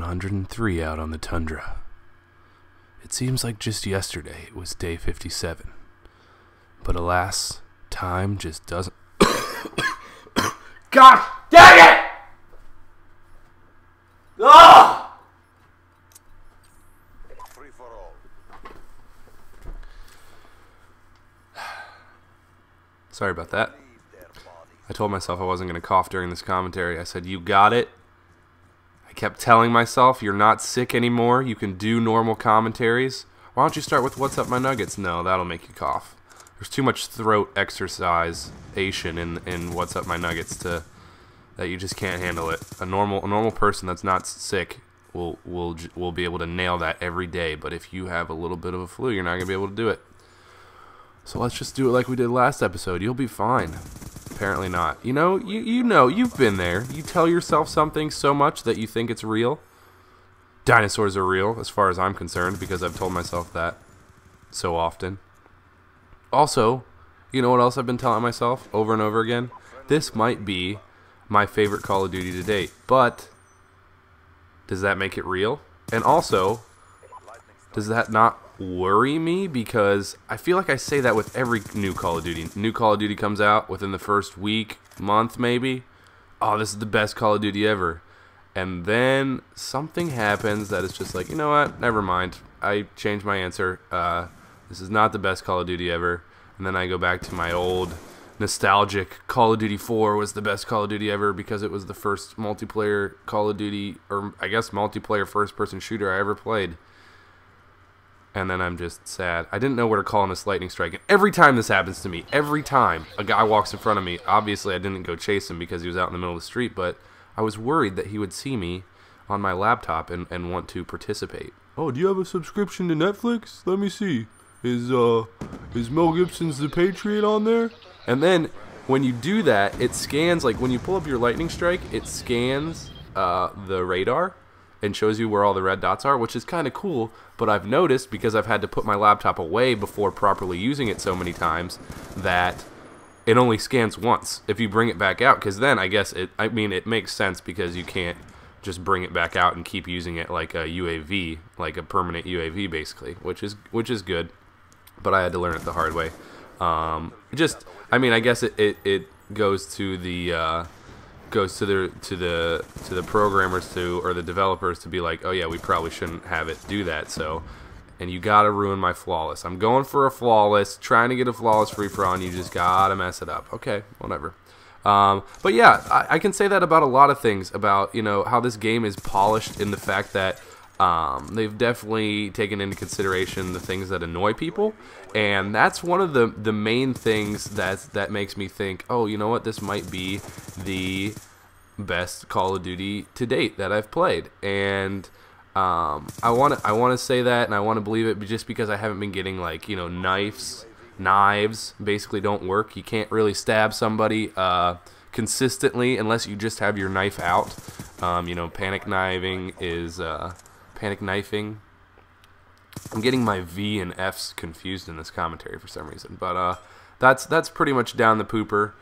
103 out on the tundra. It seems like just yesterday it was day 57. But alas, time just doesn't... God dang it! Ugh! Free for all. Sorry about that. I told myself I wasn't going to cough during this commentary. I said, you got it. I kept telling myself, you're not sick anymore. You can do normal commentaries. Why don't you start with What's Up My Nuggets? No, that'll make you cough. There's too much throat exercisation in What's Up My Nuggets that you just can't handle it. A normal person that's not sick will be able to nail that every day. But if you have a little bit of a flu, you're not gonna be able to do it. So let's just do it like we did last episode. You'll be fine. Apparently not. You know, you've been there. You tell yourself something so much that you think it's real. Dinosaurs are real, as far as I'm concerned, because I've told myself that so often. Also, you know what else I've been telling myself over and over again? This might be my favorite Call of Duty to date, but does that make it real? And also, does that not worry me? Because I feel like I say that with every new Call of Duty. New Call of Duty comes out within the first week, month maybe. Oh, this is the best Call of Duty ever. And then something happens that is just like, you know what? Never mind. I changed my answer. This is not the best Call of Duty ever. And then I go back to my old nostalgic Call of Duty 4 was the best Call of Duty ever because it was the first multiplayer Call of Duty, or I guess multiplayer first-person shooter I ever played. And then I'm just sad. I didn't know where to call on this lightning strike. And every time this happens to me, every time a guy walks in front of me, obviously I didn't go chase him because he was out in the middle of the street, but I was worried that he would see me on my laptop and want to participate. Oh, do you have a subscription to Netflix? Let me see. Is Mel Gibson's The Patriot on there? And then when you do that, it scans, like when you pull up your lightning strike, it scans the radar and shows you where all the red dots are, which is kind of cool. But I've noticed, because I've had to put my laptop away before properly using it so many times, that it only scans once if you bring it back out. Because then I guess it makes sense, because you can't just bring it back out and keep using it like a UAV, like a permanent UAV basically, which is good. But I had to learn it the hard way. I guess it goes to the programmers or the developers to be like, oh yeah, we probably shouldn't have it do that. So, and you gotta ruin my flawless. I'm going for a flawless, trying to get a flawless free for all, and you just gotta mess it up. Okay, whatever. But yeah, I can say that about a lot of things, about, you know, how this game is polished in the fact that they've definitely taken into consideration the things that annoy people, and that's one of the main things that makes me think, oh, you know what, this might be the best Call of Duty to date that I've played. And I want to say that, and I want to believe it, just because I haven't been getting, like, you know, knives basically don't work. You can't really stab somebody consistently unless you just have your knife out. You know, panic knifing. I'm getting my V and F's confused in this commentary for some reason, but that's pretty much down the pooper.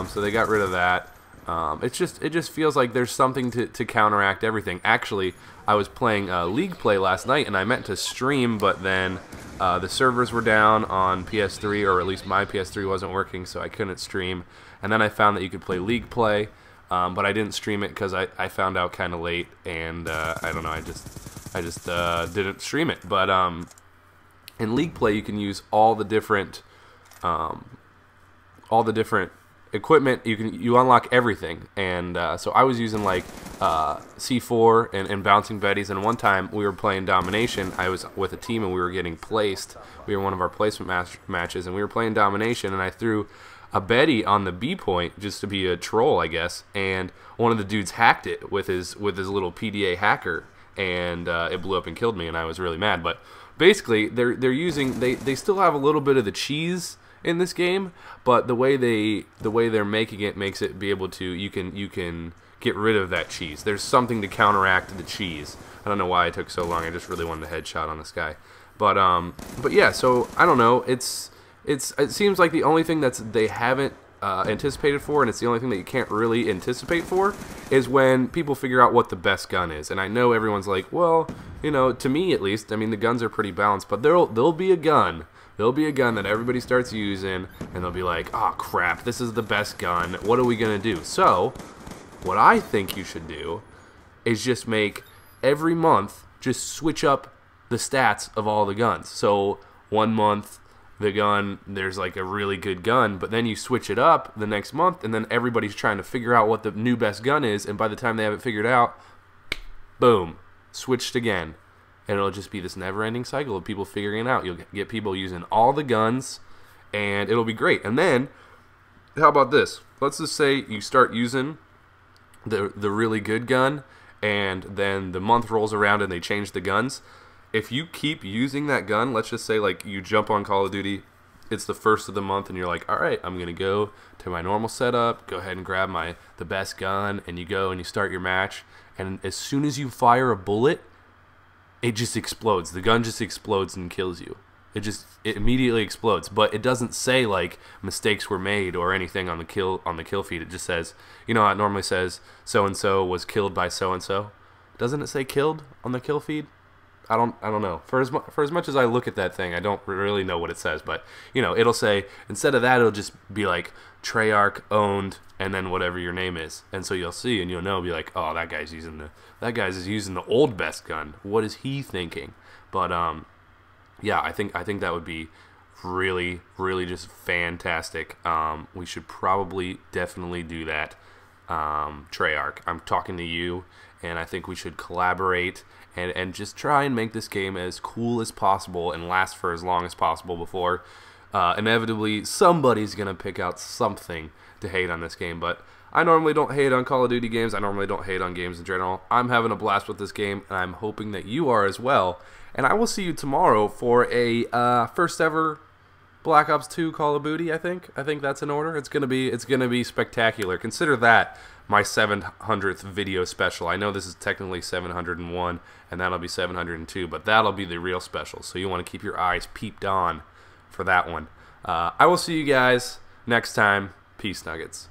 So they got rid of that. It just feels like there's something to counteract everything. Actually, I was playing League Play last night, and I meant to stream, but then the servers were down on PS3, or at least my PS3 wasn't working, so I couldn't stream. And then I found that you could play League Play, but I didn't stream it because I found out kind of late, and I don't know, I just didn't stream it. But in League Play, you can use all the different equipment. You unlock everything, and so I was using like C4 and bouncing betties. And one time we were playing domination. I was with a team and we were getting placed. We were one of our placement matches, and we were playing domination. And I threw a Betty on the B point just to be a troll, I guess. And one of the dudes hacked it with his little PDA hacker, and it blew up and killed me. And I was really mad. But basically, they still have a little bit of the cheese in this game, but the way they're making it makes it be able to, you can get rid of that cheese. There's something to counteract the cheese. I don't know why it took so long. I just really wanted a headshot on this guy. But yeah, so I don't know. It seems like the only thing they haven't anticipated for, and it's the only thing that you can't really anticipate for, is when people figure out what the best gun is. And I know everyone's like, well, you know, to me at least, I mean, the guns are pretty balanced, but there'll be a gun. There'll be a gun that everybody starts using, and they'll be like, oh, crap, this is the best gun. What are we going to do? So, what I think you should do is just make every month, just switch up the stats of all the guns. So, one month, the gun, there's like a really good gun, but then you switch it up the next month, and then everybody's trying to figure out what the new best gun is, and by the time they have it figured out, boom, switched again. And it'll just be this never-ending cycle of people figuring it out. You'll get people using all the guns, and it'll be great. And then, how about this? Let's just say you start using the really good gun, and then the month rolls around and they change the guns. If you keep using that gun, let's just say like you jump on Call of Duty, it's the first of the month, and you're like, all right, I'm going to go to my normal setup, go ahead and grab the best gun, and you go and you start your match. And as soon as you fire a bullet, it just explodes. The gun just explodes and kills you. It immediately explodes. But it doesn't say like mistakes were made or anything on the kill feed. It just says, you know how it normally says so and so was killed by so and so. Doesn't it say killed on the kill feed? I don't know. For as much as I look at that thing, I don't really know what it says. But you know, it'll say, instead of that, it'll just be like Treyarch owned, and then whatever your name is. And so you'll see, and you'll know, be like, oh, that guy's using the old best gun. What is he thinking? But yeah, I think that would be really, really just fantastic. We should probably definitely do that. Treyarch, I'm talking to you, and I think we should collaborate and just try and make this game as cool as possible and last for as long as possible before inevitably somebody's going to pick out something to hate on this game. But I normally don't hate on Call of Duty games. I normally don't hate on games in general. I'm having a blast with this game, and I'm hoping that you are as well. And I will see you tomorrow for a first ever Black Ops 2 Call of Duty, I think that's in order. It's gonna be spectacular. Consider that my 700th video special. I know this is technically 701, and that'll be 702, but that'll be the real special. So you want to keep your eyes peeped on for that one. I will see you guys next time. Peace, Nuggets.